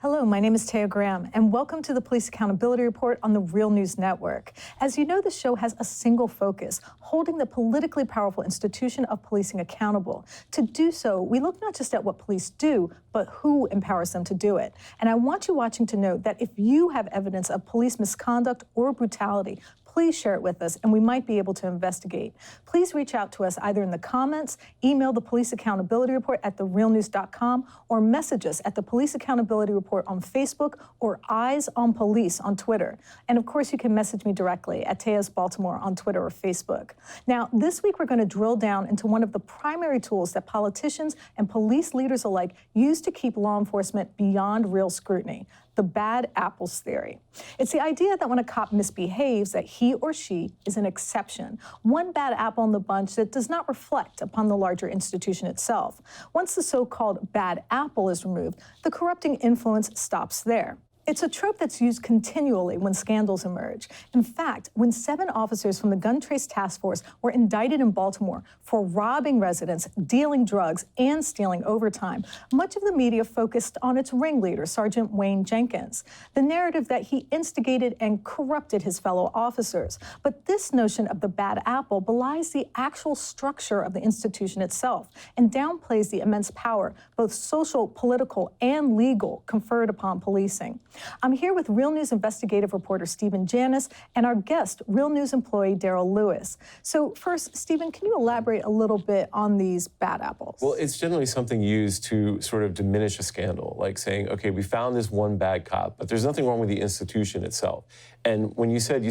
Hello, my name is Taya Graham, and welcome to the Police Accountability Report on the Real News Network. As you know, the show has a single focus, holding the politically powerful institution of policing accountable. To do so, we look not just at what police do, but who empowers them to do it. And I want you watching to know that if you have evidence of police misconduct or brutality, please share it with us, and we might be able to investigate. Please reach out to us either in the comments, email the Police Accountability Report at therealnews.com, or message us at the Police Accountability Report on Facebook or Eyes on Police on Twitter. And of course, you can message me directly at Taya's Baltimore on Twitter or Facebook. Now, this week we're going to drill down into one of the primary tools that politicians and police leaders alike use to keep law enforcement beyond real scrutiny: the bad apples theory. It's the idea that when a cop misbehaves, that he or she is an exception, one bad apple in the bunch that does not reflect upon the larger institution itself. Once the so-called bad apple is removed, the corrupting influence stops there. It's a trope that's used continually when scandals emerge. In fact, when 7 officers from the Gun Trace Task Force were indicted in Baltimore for robbing residents, dealing drugs, and stealing overtime, much of the media focused on its ringleader, Sergeant Wayne Jenkins, the narrative that he instigated and corrupted his fellow officers. But this notion of the bad apple belies the actual structure of the institution itself and downplays the immense power, both social, political, and legal, conferred upon policing. I'm here with Real News investigative reporter Stephen Janis and our guest, Real News employee Daryl Lewis. So first, Stephen, can you elaborate a little bit on these bad apples? Well, it's generally something used to sort of diminish a scandal, like saying, okay, we found this one bad cop, but there's nothing wrong with the institution itself. And when you said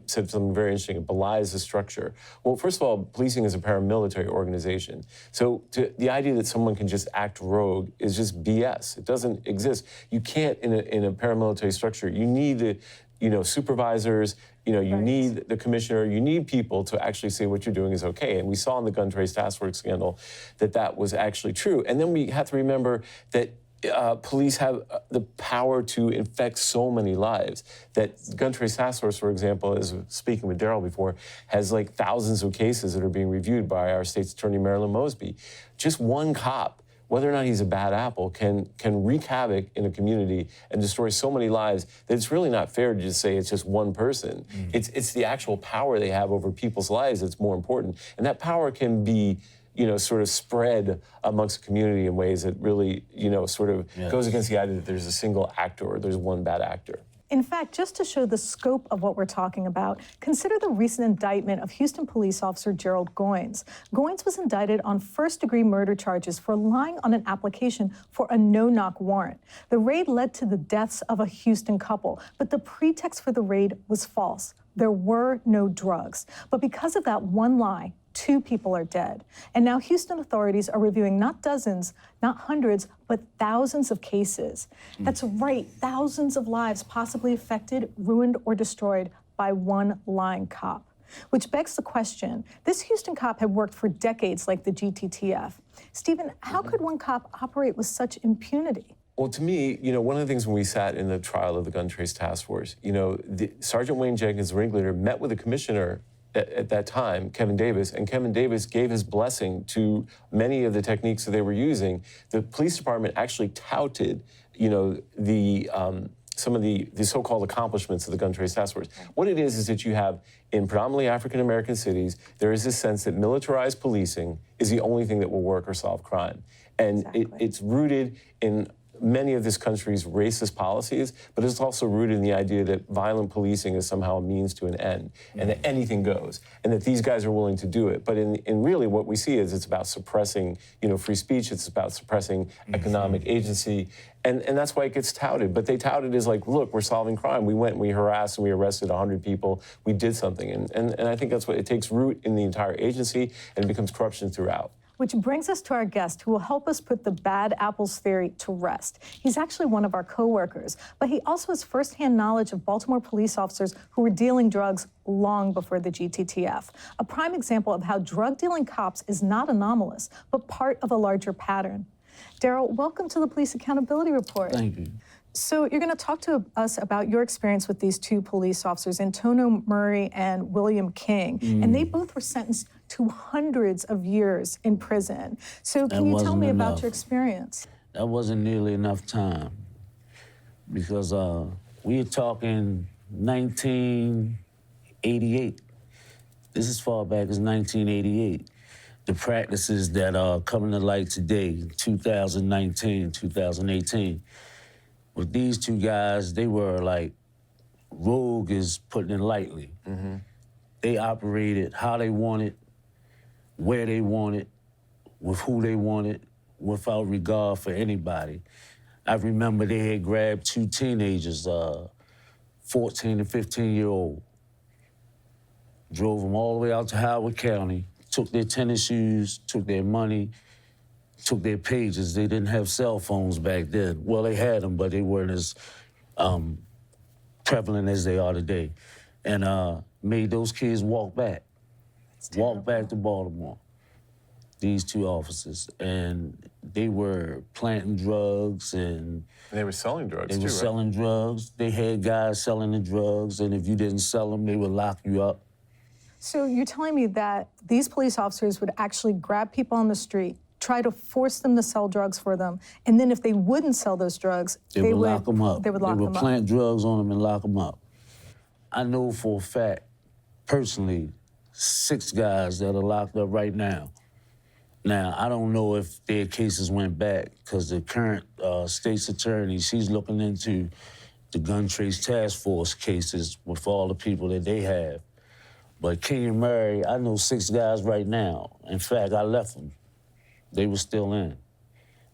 something very interesting, it belies the structure. Well, first of all, policing is a paramilitary organization. So the idea that someone can just act rogue is just BS. It doesn't exist. You can't, in a paramilitary structure, you need the, supervisors, you need the commissioner, you need people to actually say what you're doing is okay. And we saw in the Gun Trace Task Force scandal that that was actually true. And then we have to remember that police have the power to infect so many lives that Gun Trace Task Force, for example, as speaking with Daryl before, has like thousands of cases that are being reviewed by our state's attorney, Marilyn Mosby. Just one cop, whether or not he's a bad apple, can wreak havoc in a community and destroy so many lives that it's really not fair to just say it's just one person. It's the actual power they have over people's lives that's more important. And that power can be sort of spread amongst the community in ways that really, goes against the idea that there's a single actor or there's one bad actor. In fact, just to show the scope of what we're talking about, consider the recent indictment of Houston police officer Gerald Goins. Goins was indicted on first-degree murder charges for lying on an application for a no-knock warrant. The raid led to the deaths of a Houston couple, but the pretext for the raid was false. There were no drugs. But because of that one lie, 2 people are dead. And now Houston authorities are reviewing not dozens, not hundreds, but thousands of cases. That's right, thousands of lives possibly affected, ruined, or destroyed by one lying cop. Which begs the question, this Houston cop had worked for decades like the GTTF. Stephen, how could one cop operate with such impunity? Well, to me, one of the things when we sat in the trial of the Gun Trace Task Force, Sergeant Wayne Jenkins, the ringleader, met with the commissioner at that time, Kevin Davis, and Kevin Davis gave his blessing to many of the techniques that they were using. The police department actually touted, some of the so-called accomplishments of the Gun Trace Task Force. What it is that you have in predominantly African-American cities, there is this sense that militarized policing is the only thing that will work or solve crime. And it's rooted in many of this country's racist policies, but it's also rooted in the idea that violent policing is somehow a means to an end, and that anything goes, and that these guys are willing to do it. But in really what we see is it's about suppressing, free speech, it's about suppressing economic agency, and that's why it gets touted. But they tout it as like, look, we're solving crime. We went and we harassed and we arrested 100 people. We did something. And I think that's what it takes root in the entire agency, and it becomes corruption throughout. Which brings us to our guest, who will help us put the bad apples theory to rest. He's actually one of our co-workers, but he also has firsthand knowledge of Baltimore police officers who were dealing drugs long before the GTTF. A prime example of how drug-dealing cops is not anomalous, but part of a larger pattern. Daryl, welcome to the Police Accountability Report. Thank you. So you're going to talk to us about your experience with these 2 police officers, Antonio Murray and William King, and they both were sentenced to hundreds of years in prison. So can you tell me about your experience? That wasn't nearly enough time. because we're talking 1988. This is far back as 1988. The practices that are coming to light today, 2019, 2018. With these two guys, they were like, rogue is putting it lightly. Mm-hmm. They operated how they wanted, where they wanted, with who they wanted, without regard for anybody. I remember they had grabbed two teenagers, 14 and 15-year-old, drove them all the way out to Howard County, took their tennis shoes, took their money, took their pages. They didn't have cell phones back then. Well, they had them, but they weren't as prevalent as they are today. And made those kids walk back to Baltimore, these two officers. And they were planting drugs and they were selling drugs, They were selling drugs. They had guys selling the drugs, and if you didn't sell them, they would lock you up. So you're telling me that these police officers would actually grab people on the street, try to force them to sell drugs for them, and then if they wouldn't sell those drugs, they would lock them up. They would plant drugs on them and lock them up. I know for a fact, personally, 6 guys that are locked up right now. Now, I don't know if their cases went back, because the current state's attorney, she's looking into the gun trace task force cases with all the people that they have. But King and Mary, I know 6 guys right now. In fact, I left them. They were still in,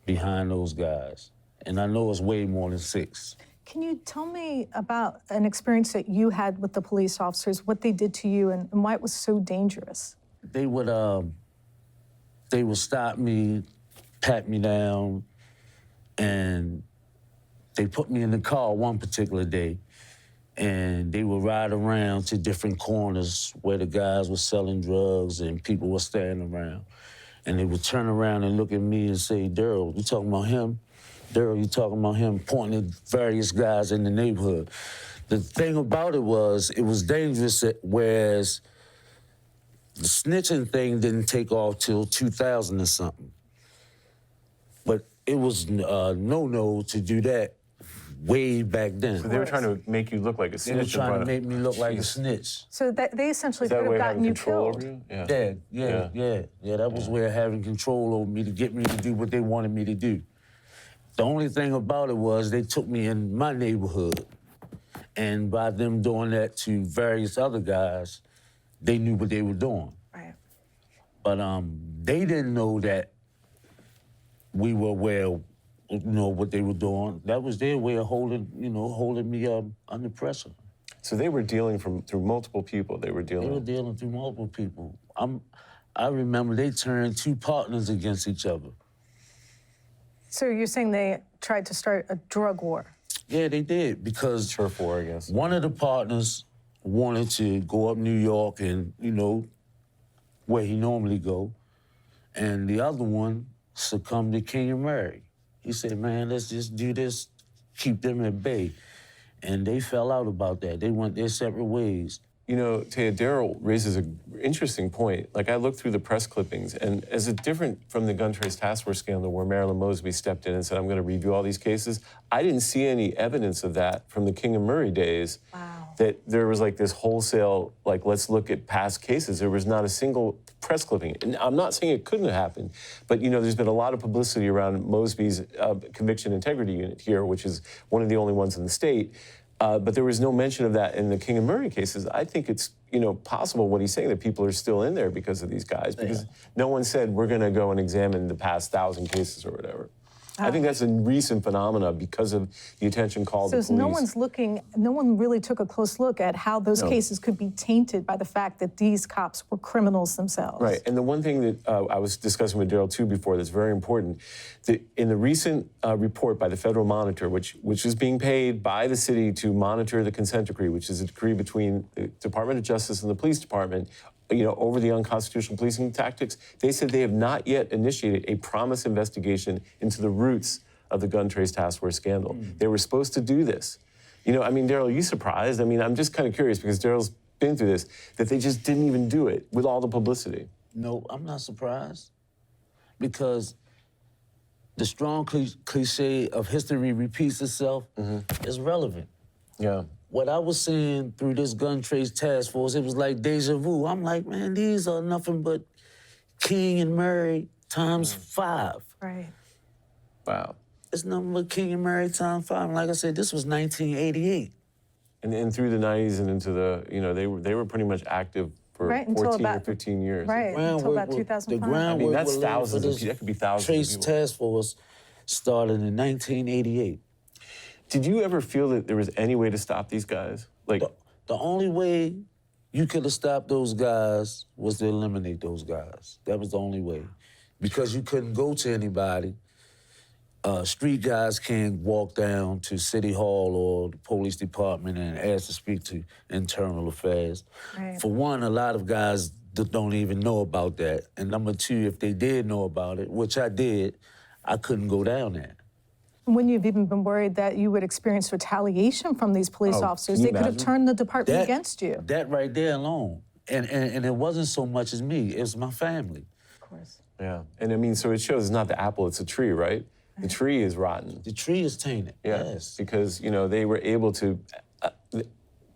behind those guys. And I know it's way more than 6. Can you tell me about an experience that you had with the police officers, what they did to you, and why it was so dangerous? They would stop me, pat me down, and they put me in the car one particular day, and they would ride around to different corners where the guys were selling drugs and people were standing around. And they would turn around and look at me and say, "Daryl, you talking about him? Daryl, you talking about him?" Pointing at various guys in the neighborhood. The thing about it was dangerous, whereas the snitching thing didn't take off till 2000 or something. But it was no to do that way back then. So they were trying to make you look like a snitch. They were trying to make me look like a snitch. So that they essentially could have gotten you killed. Yeah. That was where having control over me to get me to do what they wanted me to do. The only thing about it was they took me in my neighborhood, and by them doing that to various other guys, they knew what they were doing. Right. But they didn't know that we were aware, what they were doing. That was their way of holding me under pressure. So they were dealing through multiple people. They were dealing through multiple people. I remember they turned 2 partners against each other. So you're saying they tried to start a drug war? Yeah, they did, because turf war, I guess. One of the partners wanted to go up New York and, where he normally go, and the other one succumbed to King and Mary. He said, "Man, let's just do this, keep them at bay." And they fell out about that. They went their separate ways. Taya, Daryl raises an interesting point. Like, I looked through the press clippings, and as it's different from the gun trace task force scandal where Marilyn Mosby stepped in and said, "I'm going to review all these cases," I didn't see any evidence of that from the King and Murray days. Wow. That there was like this wholesale, like, let's look at past cases. There was not a single press clipping. And I'm not saying it couldn't have happened, but there's been a lot of publicity around Mosby's conviction integrity unit here, which is one of the only ones in the state. But there was no mention of that in the King and Murray cases. I think it's possible what he's saying, that people are still in there because of these guys, because no one said we're going to go and examine the past 1,000 cases or whatever. I think that's a recent phenomena because of the attention called to police. No one really took a close look at how those cases could be tainted by the fact that these cops were criminals themselves. Right, and the one thing that I was discussing with Daryl too before that's very important, in the recent report by the Federal Monitor, which is being paid by the city to monitor the consent decree, which is a decree between the Department of Justice and the police department, over the unconstitutional policing tactics, they said they have not yet initiated a promise investigation into the roots of the gun trace task force scandal. They were supposed to do this. Daryl, are you surprised? I'm just kind of curious, because Daryl's been through this, that they just didn't even do it with all the publicity. No, I'm not surprised, because the strong cliche of history repeats itself is relevant. Yeah. What I was seeing through this gun trace task force, it was like deja vu. I'm like, man, these are nothing but King and Murray times 5. Right. Wow. It's nothing but King and Murray times 5. And like I said, this was 1988. And through the 90s and into the, they were pretty much active for Right, until 14 or about- 15 years. Right, until about 2005. The groundwork that's was laid thousands for of this people. That could be thousands of Trace people. task force started in 1988. Did you ever feel that there was any way to stop these guys? Like, The only way you could have stopped those guys was to eliminate those guys. That was the only way. Because you couldn't go to anybody. Street guys can't walk down to City Hall or the police department and ask to speak to internal affairs. Right. For one, a lot of guys don't even know about that. And number two, if they did know about it, which I did, I couldn't go down there. Wouldn't you have even been worried that you would experience retaliation from these police officers? can They you could have imagine? turned the department against you. That right there alone. And it wasn't so much as me, it was my family. Of course. yeah. And I mean, so it shows it's not the apple, it's a tree, right? The tree is rotten. The tree is tainted, Yeah. yes. Because, they were able to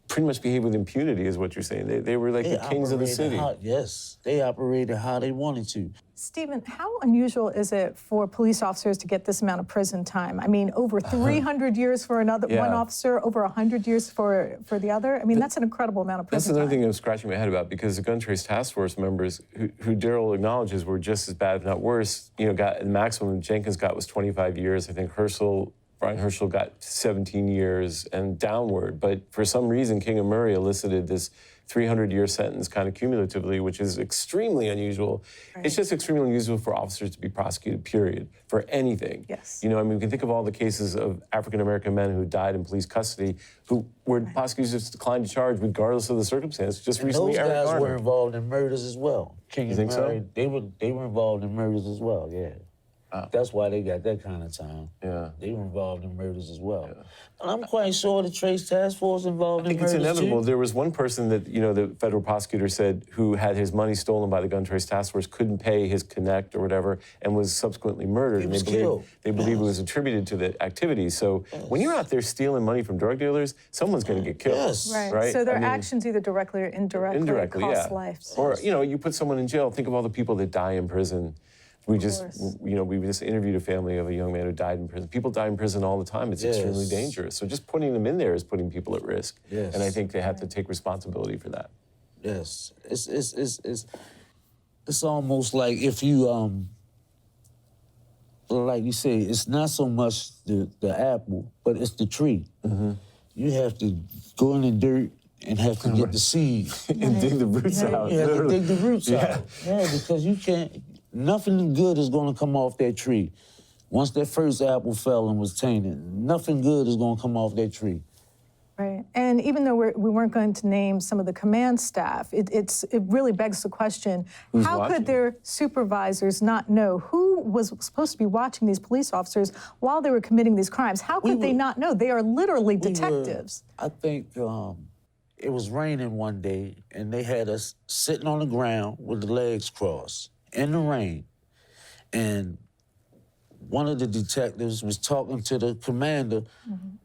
pretty much behave with impunity, is what you're saying. They were like the kings of the city. Yes, they operated how they wanted to. Stephen, how unusual is it for police officers to get this amount of prison time? I mean, over 300 years for one Yeah. officer, over 100 years for the other. I mean, that's an incredible amount of That's prison another time. thing I'm scratching my head about, because the gun trace task force members, who Daryl acknowledges were just as bad, if not worse, got the maximum Jenkins got was 25 years. I think Brian Herschel got 17 years and downward. But for some reason, King and Murray elicited this 300-year sentence kind of cumulatively, which is extremely unusual. Right. It's just extremely unusual for officers to be prosecuted, period, for anything. Yes. We can think of all the cases of African-American men who died in police custody where prosecutors declined to charge regardless of the circumstance. Just And recently, those Eric guys Garner. were involved in murders as well. King and think so? Murray, they were involved in murders as well, yeah. That's why they got that kind of time. Yeah. They were involved in murders as well. And I'm quite sure the Trace Task Force involved I think in it's murders inevitable. too. There was one person that, the federal prosecutor said who had his money stolen by the gun trace task force, couldn't pay his connect or whatever, and was subsequently murdered. He and was they believe, killed. they believe it was attributed to the activities. So when you're out there stealing money from drug dealers, someone's going to get killed. Yes. Right. So their actions, either directly or indirectly yeah. cost lives. Or, you put someone in jail. Think of all the people that die in prison. We just interviewed a family of a young man who died in prison. People die in prison all the time. It's extremely dangerous. So just putting them in there is putting people at risk. Yes. And I think they have to take responsibility for that. Yes. It's almost like if you like you say, it's not so much the apple, but it's the tree. Mm-hmm. You have to go in the dirt and have to get the seed. And dig the roots out. You have to literally. dig the roots out. Yeah, because you can't, nothing good is gonna come off that tree. Once that first apple fell and was tainted, nothing good is gonna come off that tree. Right. And even though we weren't going to name some of the command staff, it really begs the question, Who's how watching? could their supervisors not know who was supposed to be watching these police officers while they were committing these crimes? How could they not know? They are literally detectives. I think it was raining one day, and they had us sitting on the ground with the legs crossed in the rain. And one of the detectives was talking to the commander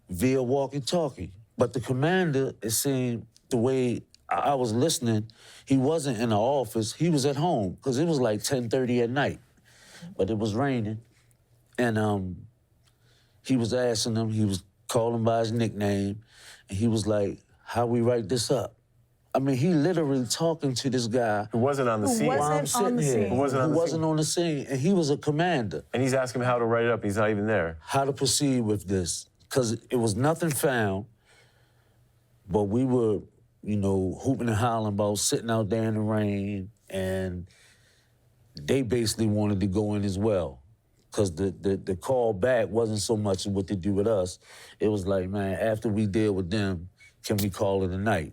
via walkie-talkie. But the commander, it seemed, the way I was listening, he wasn't in the office, he was at home, because it was like 10:30 at night. But it was raining. And he was asking him, he was calling by his nickname, and he was like, how we write this up? I mean, he literally talking to this guy Who wasn't on the scene. wasn't while I'm on sitting the here. scene. Who wasn't on Who the wasn't scene. on the scene, and he was a commander. And he's asking him how to write it up. He's not even there. How to proceed with this, because it was nothing found, but we were, hooping and hollering about sitting out there in the rain, and they basically wanted to go in as well. Because the call back wasn't so much what to do with us. It was like, man, after we deal with them, can we call it a night?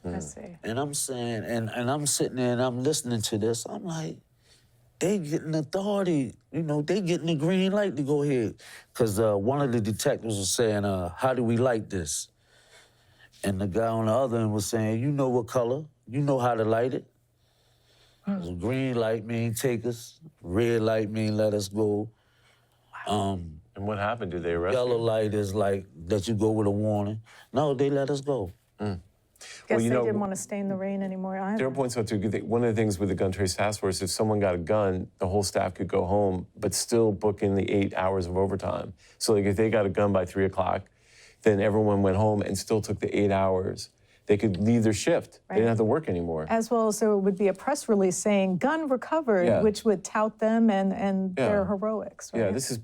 I see. And I'm saying, and I'm sitting there and I'm listening to this, I'm like, they getting authority, they getting the green light to go ahead. Because one of the detectives was saying, how do we light this? And the guy on the other end was saying, you know what color, you know how to light it. So green light mean take us, red light mean let us go, And what happened? Did they arrest Yellow you? light is like that you go with a warning. No, they let us go. Guess you they know, didn't want to stay in the rain anymore either. Darryl points out, too, one of the things with the gun trace task force, if someone got a gun, the whole staff could go home, but still book in the 8 hours of overtime. So like if they got a gun by 3 o'clock, then everyone went home and still took the 8 hours. They could leave their shift. They didn't have to work anymore. As well as there would be a press release saying gun recovered, which would tout them and their heroics. Right? Yeah,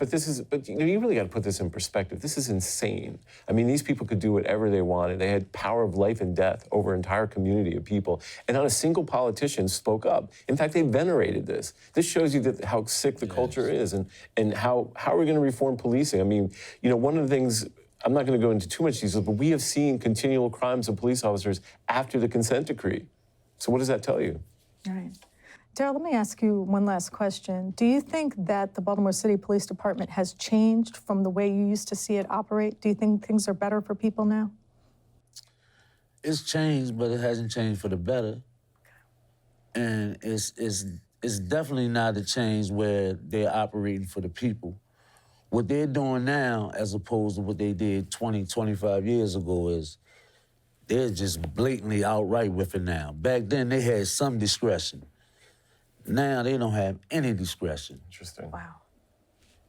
but you really got to put this in perspective. This is insane. I mean, these people could do whatever they wanted. They had power of life and death over an entire community of people, and not a single politician spoke up. In fact, they venerated this. This shows you that how sick the culture is, and how are we going to reform policing? I mean, one of the things. I'm not going to go into too much detail, but we have seen continual crimes of police officers after the consent decree. So what does that tell you? All right. Darryl, let me ask you one last question. Do you think that the Baltimore City Police Department has changed from the way you used to see it operate? Do you think things are better for people now? It's changed, but it hasn't changed for the better. And it's definitely not a change where they're operating for the people. What they're doing now, as opposed to what they did 20, 25 years ago, is they're just blatantly outright with it now. Back then, they had some discretion. Now, they don't have any discretion. Interesting. Wow.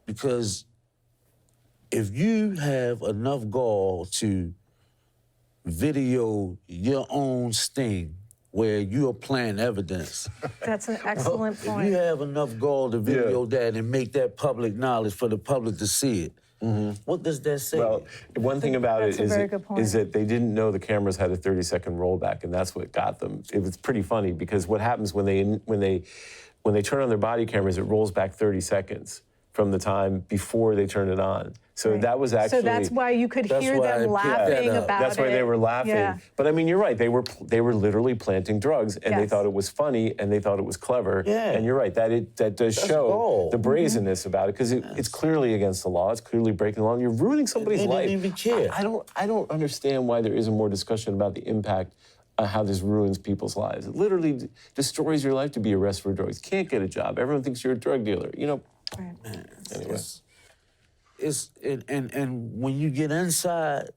Because if you have enough gall to video your own sting where you are planting evidence. That's an excellent point. If you have enough gall to video that and make that public knowledge for the public to see it, what does that say? Well, one thing about it is that they didn't know the cameras had a 30-second rollback, and that's what got them. It was pretty funny because what happens when they turn on their body cameras, it rolls back 30 seconds from the time before they turn it on. So that was actually. So that's why you could hear them laughing about it. That's why they were laughing. Yeah. But I mean, you're right. They were literally planting drugs, and they thought it was funny, and they thought it was clever. Yeah. And you're right. That does show the brazenness about it, because it's clearly against the law. It's clearly breaking the law, and you're ruining somebody's life. They didn't even care. I don't understand why there isn't more discussion about the impact of how this ruins people's lives. It literally destroys your life to be arrested for drugs. Can't get a job. Everyone thinks you're a drug dealer. Right. Anyway. And when you get inside,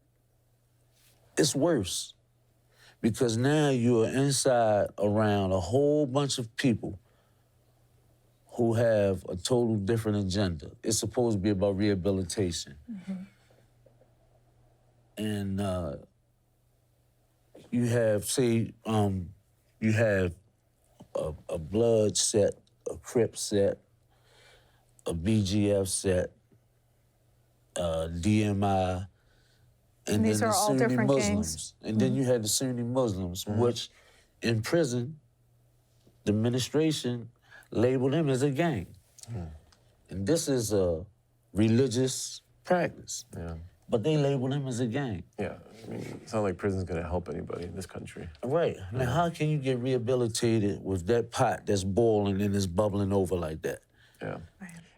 it's worse. Because now you are inside around a whole bunch of people who have a total different agenda. It's supposed to be about rehabilitation. And you have, say, you have a blood set, a Crip set, a BGF set, DMI, and these then are the all Sunni different Muslims. gangs. And then you had the Sunni Muslims, which in prison, the administration labeled them as a gang. And this is a religious practice. But they label them as a gang. Yeah, I mean, it's not like prison's gonna help anybody in this country. Right. Now, how can you get rehabilitated with that pot that's boiling and is bubbling over like that? Yeah.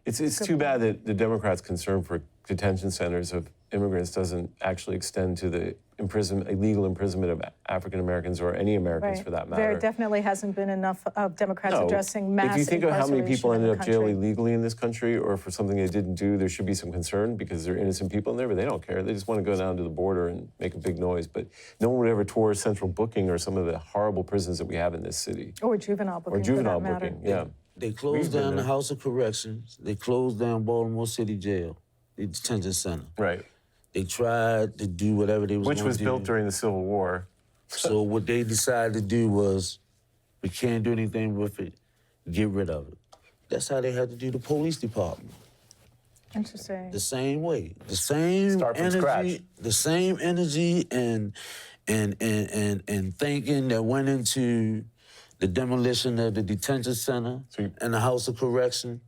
It's too bad that the Democrats' concern for detention centers of immigrants doesn't actually extend to the illegal imprisonment of African Americans or any Americans for that matter. There definitely hasn't been enough of Democrats addressing mass If you think of how many people ended up jail country. illegally in this country or for something they didn't do, there should be some concern because there are innocent people in there, but they don't care. They just want to go down to the border and make a big noise. But no one would ever tour Central Booking or some of the horrible prisons that we have in this city. Or juvenile booking, Or juvenile for that matter. booking, yeah. They closed down the House of Corrections. They closed down Baltimore City Jail, the detention center. Right. They tried to do whatever they was going to do. Which was built during the Civil War. So what they decided to do was, we can't do anything with it, get rid of it. That's how they had to do the police department. Interesting. The same way. The same Start from energy. scratch. The same energy and thinking that went into the demolition of the detention center and the House of Correction.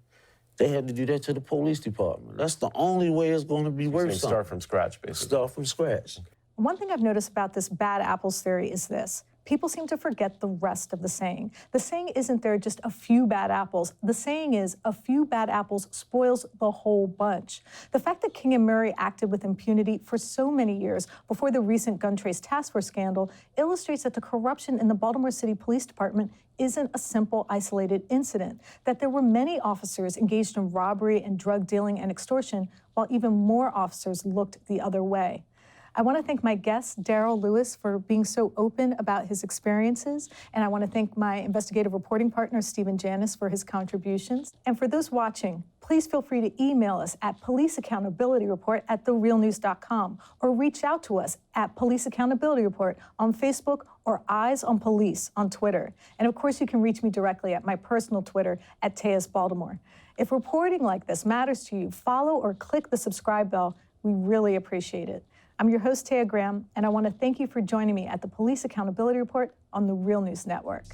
They had to do that to the police department. That's the only way it's going to be worth something. Start from scratch, basically. Start from scratch. One thing I've noticed about this bad apples theory is this. people seem to forget the rest of the saying. The saying isn't there just a few bad apples. The saying is a few bad apples spoils the whole bunch. The fact that King and Murray acted with impunity for so many years before the recent gun trace task force scandal illustrates that the corruption in the Baltimore City Police Department isn't a simple, isolated incident, that there were many officers engaged in robbery and drug dealing and extortion, while even more officers looked the other way. I want to thank my guest, Darrell Lewis, for being so open about his experiences, and I want to thank my investigative reporting partner, Stephen Janis, for his contributions. And for those watching, please feel free to email us at policeaccountabilityreport@therealnews.com or reach out to us at Police Accountability Report on Facebook or Eyes on Police on Twitter. And of course, you can reach me directly at my personal Twitter at Teas Baltimore. If reporting like this matters to you, follow or click the subscribe bell. We really appreciate it. I'm your host, Taya Graham, and I want to thank you for joining me at the Police Accountability Report on the Real News Network.